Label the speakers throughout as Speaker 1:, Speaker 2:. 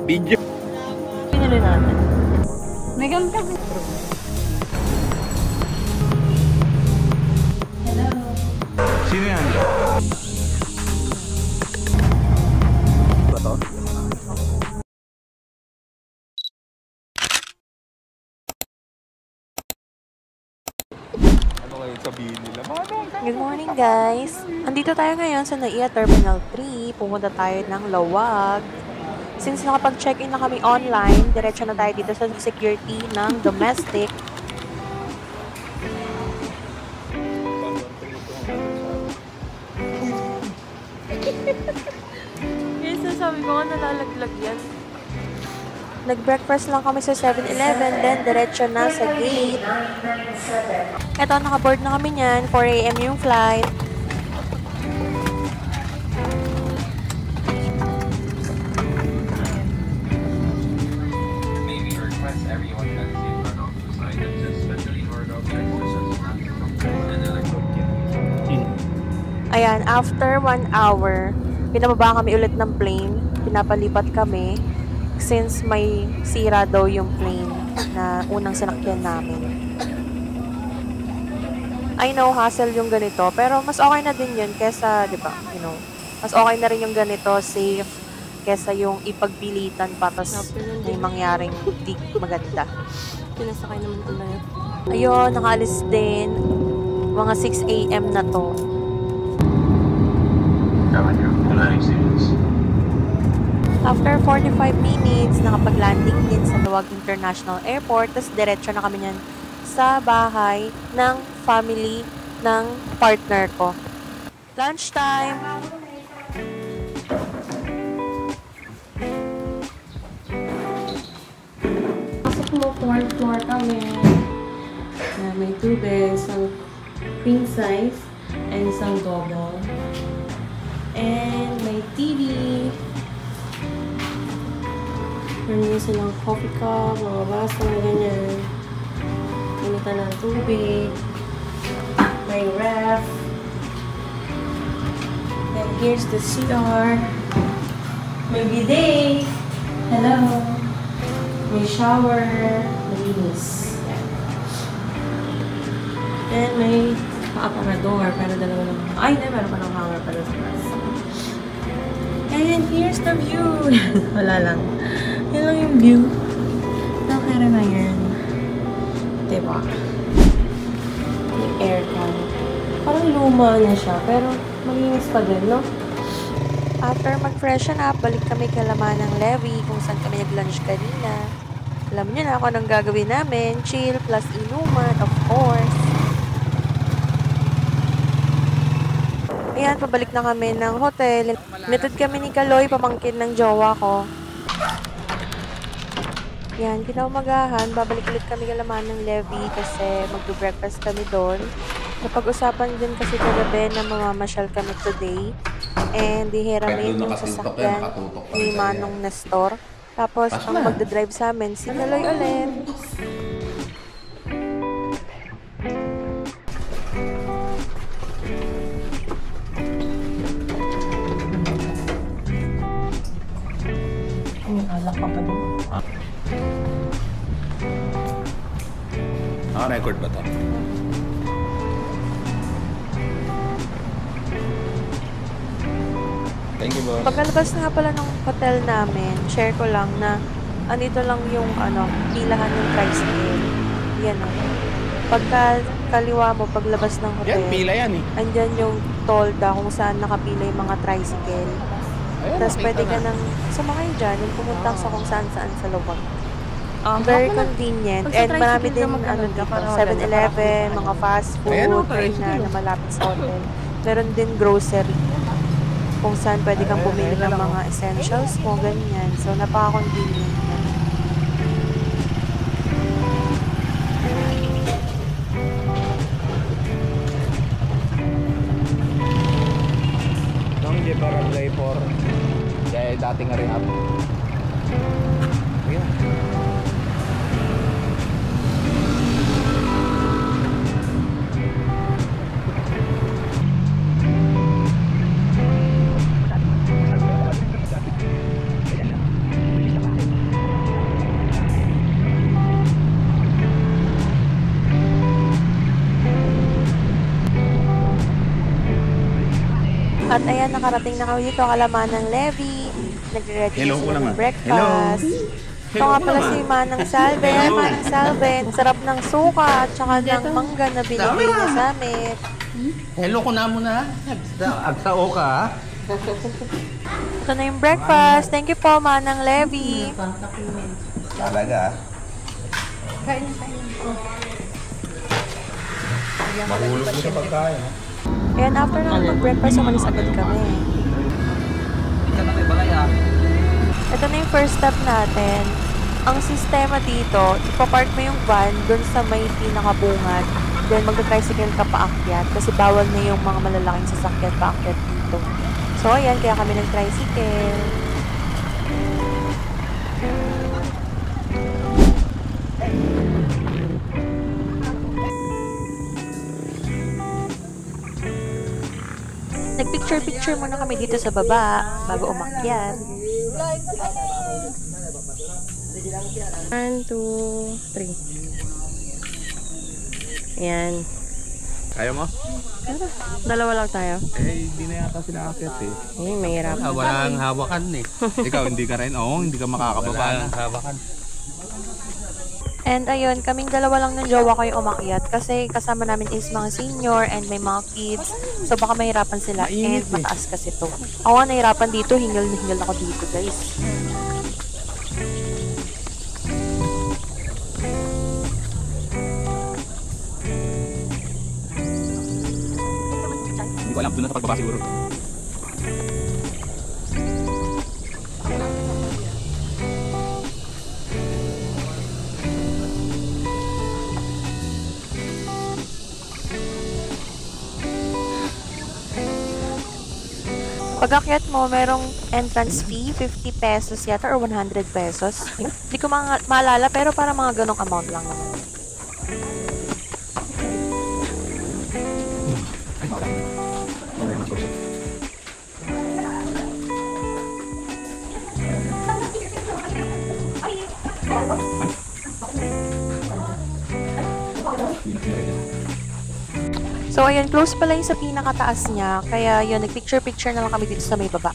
Speaker 1: Video.
Speaker 2: Pinili natin. Megan ka. Hello.
Speaker 1: Sino yan? Ba to? Ano kayo sabihin nila?
Speaker 3: Good morning guys! Andito tayo ngayon sa NAIA Terminal 3. Pumunta tayo ng Lawag. Since nakapag-check-in na kami online, diretso na tayo dito sa security ng domestic.
Speaker 2: Yes, sabi ko nga nalalaglag yan.
Speaker 3: Nag-breakfast lang kami sa 7-Eleven, then diretso na sa gate. Eto, nakaboard na kami niyan. 4 AM yung flight. Ayan, after 1 hour, pinababa kami ulit ng plane. Pinapalipat kami since may sira daw yung plane na unang sinakyan namin. I know, hassle yung ganito, pero mas okay na din yun kesa, di ba, you know, mas okay na rin yung ganito, safe, kesa yung ipagpilitan pa, tapos may mangyaring di maganda.
Speaker 2: Pinasakay naman ko na yun.
Speaker 3: Ayun, nakaalis din. Mga 6 AM na to. After 45 minutes, nakapag-landing din sa Lawag International Airport. Tapos diretso na kami niyan sa bahay ng family ng partner ko. Lunchtime!
Speaker 2: Pasok mo, 4th floor kami. May 2 beds, isang queen size, and isang double. And may TV. Meron silang coffee cup, mga baso, ganyan. Initan ng tubig. May ref. And here's the CR. May bidet. Hello. May shower. Malinis. And may pa-aparador. Pero dalawa lang. Ay, hindi. Meron pa ng hanger pala sa class. And here's the view. Wala lang. Yan lang yung view. Nakakara na yan. Diba? Yung aircon. Parang luma na siya. Pero malinis pa din, no?
Speaker 3: After mag-freshen up, balik kami kalaman ng Levy kung saan kami nag-lunch kanina. Alam niyo na kung anong gagawin namin. Chill plus inuman, of course. Ayan, pabalik na kami ng hotel. Nitod kami ni Kaloy, pamangkin ng jowa ko. Yan, kinaumagahan, babalik ulit kami kalaman ng Levy kasi mag-breakfast kami doon. Napag-usapan din kasi kagabi na mamamasyal kami today. And dihiramin yung sasakyan ni Manong Nestor. Tapos, ang magdadrive sa amin, si Kaloy ulit.
Speaker 2: Alak pa pa din.
Speaker 1: Record ba to? Thank you, boss.
Speaker 3: Pagkalabas nga pala ng hotel namin, share ko lang na andito lang yung pilahan ng tricycle. Yan o. Pagka kaliwa mo, paglabas ng hotel,
Speaker 1: Yan, pila yan eh.
Speaker 3: andyan yung tolda kung saan nakapila yung mga tricycle. Tapos pwede ka nang sumakay dyan yung pumunta sa kung saan-saan sa Lawag. Very convenient. And marami din dito, 7-Eleven, mga fast food, na malapit sa hotel. Meron din grocery. Kung saan pwede kang bumili ng mga essentials mo, ganyan. So, napaka-convenient yan.
Speaker 1: Nang di barangay 4. Kaya dating rehab. Ayan.
Speaker 3: At ayan, nakarating na kami dito, Kalamanang Levy. Nagre-ready na sila ng breakfast. Ito nga pala si Manang Salve. Ay, Manang Salve. Ang sarap ng suka at saka ng mangga na binigay niya sa amin.
Speaker 4: Hello ko na muna. Agsao ka ha?
Speaker 3: Ito na yung breakfast. Thank you po, Manang Levy.
Speaker 4: Talaga. Mahulog mo sa pagkain.
Speaker 3: Ayan, after na mag-breakfast, umalis agad kami. Ito na yung first step natin. Ang sistema dito, ipapark mo yung van dun sa may pinakabungad. Then magta-tricycle ka paakyat kasi bawal na yung mga malalaking sasakyan paakyat dito. So ayan, kaya kami nag-tricycle. Nagpicture-picture muna kami dito sa baba bago umakyat.
Speaker 2: 1, 2, 3. Ayan.
Speaker 1: Kaya mo?
Speaker 2: Dalawa lang tayo.
Speaker 1: Hindi na yata sila aakyat eh.
Speaker 2: Ay, mahirap.
Speaker 4: Walang hawakan eh.
Speaker 1: Ikaw, hindi ka rin? Oo, hindi ka makakababa na.
Speaker 4: hawakan.
Speaker 3: And ayun, kaming dalawa lang ng jowa ko yung umakyat kasi kasama namin is mga senior and may mga kids. So baka mahirapan sila and mataas kasi to. Ako nga nahirapan dito, hingal na hingal ako dito guys.
Speaker 1: Hindi ko alam, doon na sa pagbaba siguro.
Speaker 3: Pag akyat mo, merong entrance fee, 50 pesos yata or 100 pesos. Hindi ko maalala pero para mga ganong amount lang naman. So, ayun, close pala yung sa pinakataas niya. Kaya, yun, nag-picture-picture na lang kami dito sa may baba.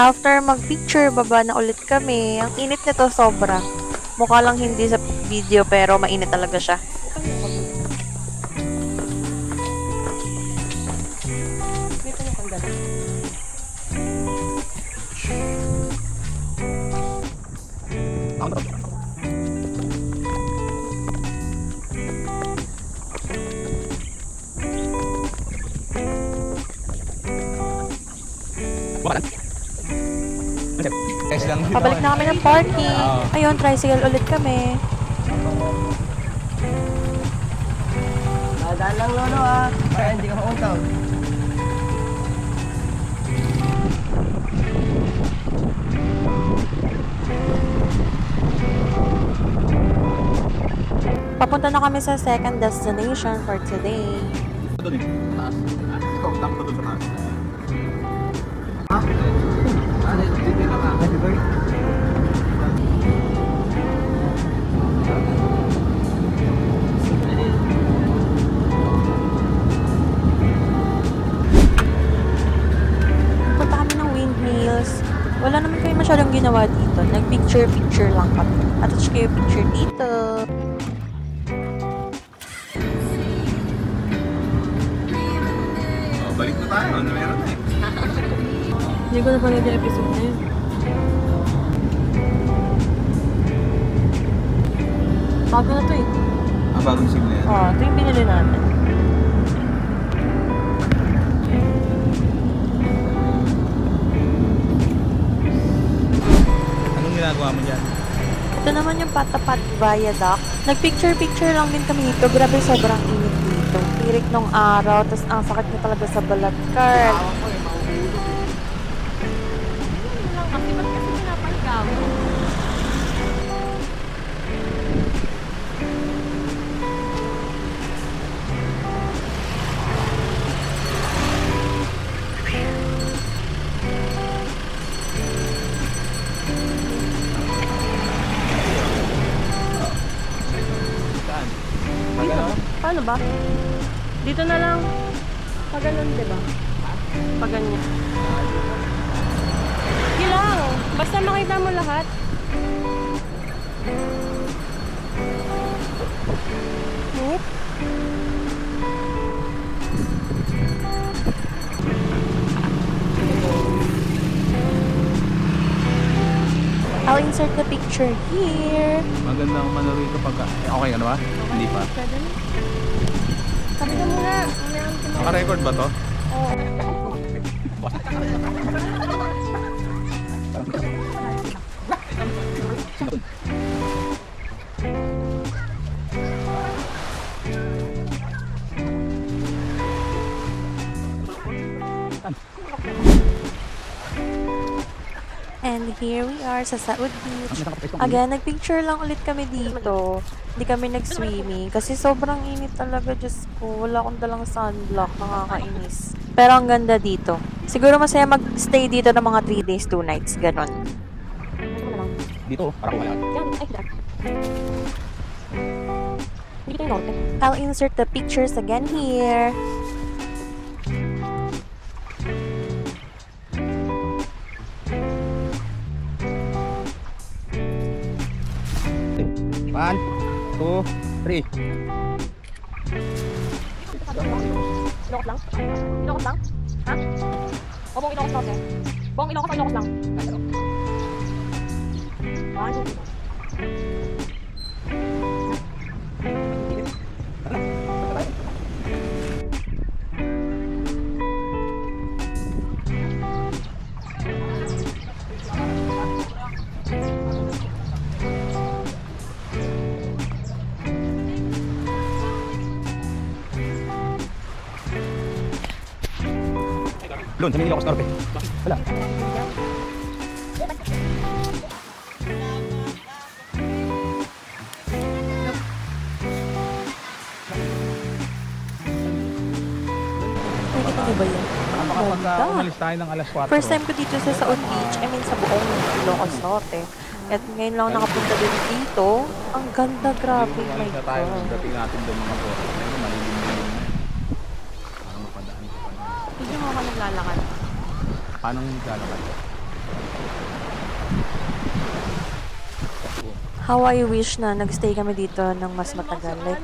Speaker 3: After mag-picture, baba na ulit kami. Ang init nito sobra. Mukha lang hindi sa video pero mainit talaga siya. Pabalik na kami ng parking. Ayun, tricycle ulit kami.
Speaker 4: Daan lang lolo ah. Kaya hindi ka mauntaw.
Speaker 3: Papunta na kami sa second destination for today.
Speaker 1: Doon eh. Taas. Ikaw, dapat doon sa taas.
Speaker 3: Punta kami ng windmills. Wala naman kayo masyadong ginawa dito. Nag-picture-picture lang kami. Attach kayo picture dito.
Speaker 1: Balik na tayo. Ano meron na eh.
Speaker 2: Hindi ko napanood yung episode na yun. Bago na to eh.
Speaker 1: Ang bagong sim na yan.
Speaker 2: Ito yung binili natin.
Speaker 4: ginagawa mo dyan?
Speaker 3: Ito naman yung Patapat Viaduct. Nagpicture-picture lang din kami dito. Grabe, sobrang init dito. Tirik nung araw, tapos ang sakit niya talaga sa balat. Carl,
Speaker 1: Tawag ko eh, mauulog eh.
Speaker 2: Kasi ba't kasi pinapahiga mo?
Speaker 4: Saan?
Speaker 2: Dito. Paano ba? Dito na lang. Pag ganun, di ba? Pag ganyan. Sige lang. Basta makita mo lahat.
Speaker 3: wait. I'll insert the picture here.
Speaker 4: Magandang mano rito pagka... Okay, ano ba? Hindi pa.
Speaker 2: Pwede na. Sabi ka muna. Unahan ko na.
Speaker 4: Naka-record ba to?
Speaker 2: Oo.
Speaker 3: And here we are sa Saud Beach. Again, nagpicture lang ulit kami dito. Hindi kami nag-swimming. Kasi sobrang init talaga, Diyos ko. Wala akong dalang sunblock. Nakakainis. Pero ang ganda dito. Siguro masaya mag-stay dito ng mga 3 days, 2 nights. Ganon.
Speaker 4: Dito, parang wala.
Speaker 3: I'll insert the pictures again here.
Speaker 4: One, two, three.
Speaker 2: Ilokos lang? Ilokos lang? Ha? O buong Ilokos lang, eh? Buong Ilokos o Ilokos lang?
Speaker 4: Doon, sa Ilocos Norte. Wala.
Speaker 3: Nakikita niyo ba yan?
Speaker 4: Kapag umalis tayo ng alas 4.
Speaker 3: First time ko dito sa Saud Beach. I mean, sa buong Ilocos Norte. At ngayon lang nakapunta din dito. Ang ganda, grabe. My
Speaker 4: Umalis na tayo.
Speaker 3: God.
Speaker 4: Dating natin doon mga po. Ayun, malilim-lilim na. Parang mapadaan.
Speaker 2: Hindi mo ako naglalakad.
Speaker 4: Paano naglalakad?
Speaker 3: How I wish na nagstay kami dito ng mas matagal. Like,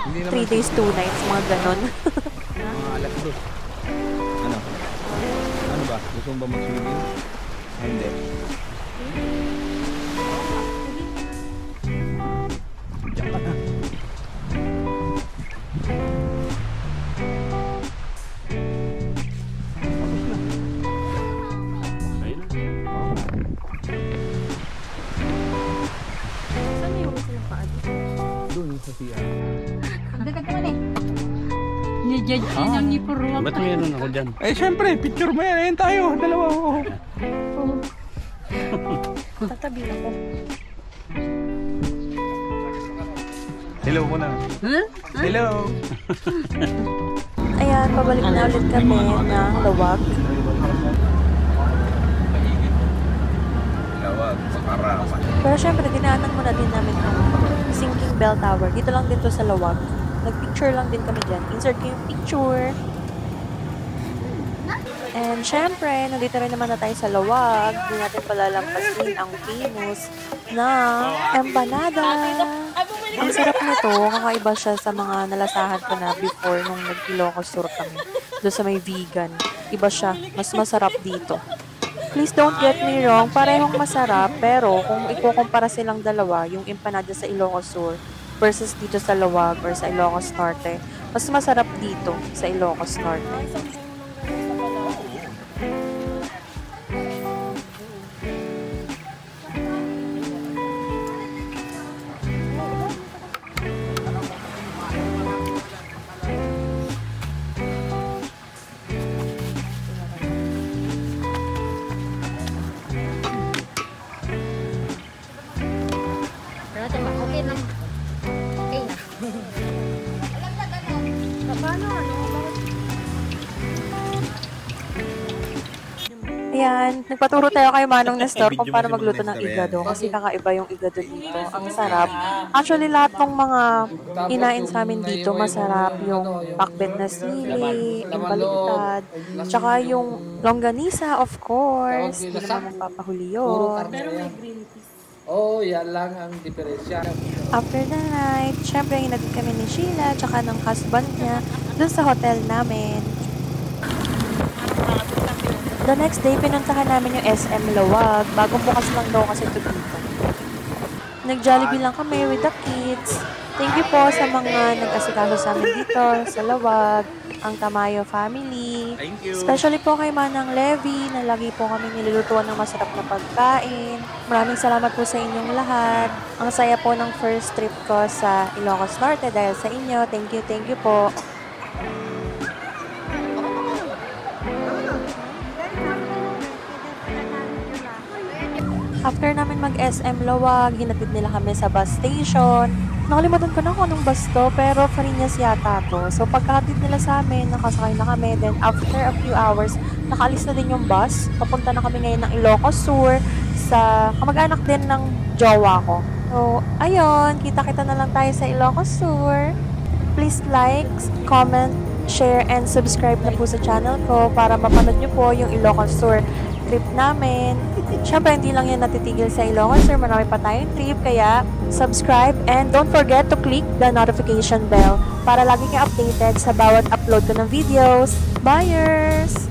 Speaker 4: Hindi
Speaker 3: 3 days, 2 nights, mga ganon.
Speaker 4: Mga alas 2. Ano? Ano ba? Gusto mo ba mag-swimming? Hindi. Diyan ka na.
Speaker 2: Saan may hugas ng paa dito?
Speaker 4: Doon sa CR.
Speaker 2: Dagat naman eh. Ni-judge siya ni Puro.
Speaker 4: Ba't meron ako dyan? Eh, syempre, picture mo yan. Ayan tayo, dalawa. Oh.
Speaker 3: Tatabi ako.
Speaker 4: Hello muna. Hello.
Speaker 3: Ayan, pabalik na ulit kami ng Lawag.
Speaker 4: Lawag, makarapan.
Speaker 3: Pero syempre, dinaanan muna din namin ang Sinking Bell Tower. Dito lang din to sa Lawag. Nag-picture lang din kami dyan. Insert ko yung picture. And syempre, nandito rin naman na tayo sa Lawag. Hindi natin palalampasin ang famous na empanada. Ang sarap nito. Kakaiba siya sa mga nalasahan ko na before nung nag-Ilocos Sur kami. Doon sa may vegan. Iba siya. Mas masarap dito. Please don't get me wrong. Parehong masarap. Pero kung ikukumpara silang dalawa, yung empanada sa Ilocos Sur versus dito sa Lawag or sa Ilocos Norte, mas masarap dito sa Ilocos Norte. Ayan, nagpaturo tayo kay Manong Nestor kung paano magluto ng igado kasi kakaiba yung igado dito. Ang sarap. Actually, lahat ng mga kinain sa amin dito, masarap. Yung pakbet na sili, yung baliktad, tsaka yung longganisa, of course. Hindi naman magpapahuli yun.
Speaker 2: Pero may green tea.
Speaker 5: Oh, yan lang ang diferensya.
Speaker 3: After the night, syempre hinatid kami ni Sheila tsaka ng husband niya dun sa hotel namin. The next day, pinuntahan namin yung SM Lawag. Bagong bukas lang daw kasi ito dito. Nag-Jollibee lang kami with the kids. Thank you po sa mga nag-asikaso sa amin dito sa Lawag, ang Tamayo family.
Speaker 4: Thank you.
Speaker 3: Especially po kay Manang Levi na lagi po kami nilulutuan ng masarap na pagkain. Maraming salamat po sa inyong lahat. Ang saya po ng first trip ko sa Ilocos Norte dahil sa inyo. Thank you po. After namin mag-SM Lawag, hinatid nila kami sa bus station. Nakalimutan ko na kung anong bus to, pero Farinas yata to. So pagkahatid nila sa amin, nakasakay na kami. Then after a few hours, nakaalis na din yung bus. Papunta na kami ngayon ng Ilocos Sur sa kamag-anak din ng jowa ko. So ayun, kita-kita na lang tayo sa Ilocos Sur. Please like, comment, share, and subscribe na po sa channel ko para mapanood nyo po yung Ilocos Sur trip namin. Siyempre, hindi lang yan natitigil sa Ilocos Sur. Marami pa tayong trip. Kaya, subscribe and don't forget to click the notification bell para lagi kayo updated sa bawat upload ko ng videos. Buyers!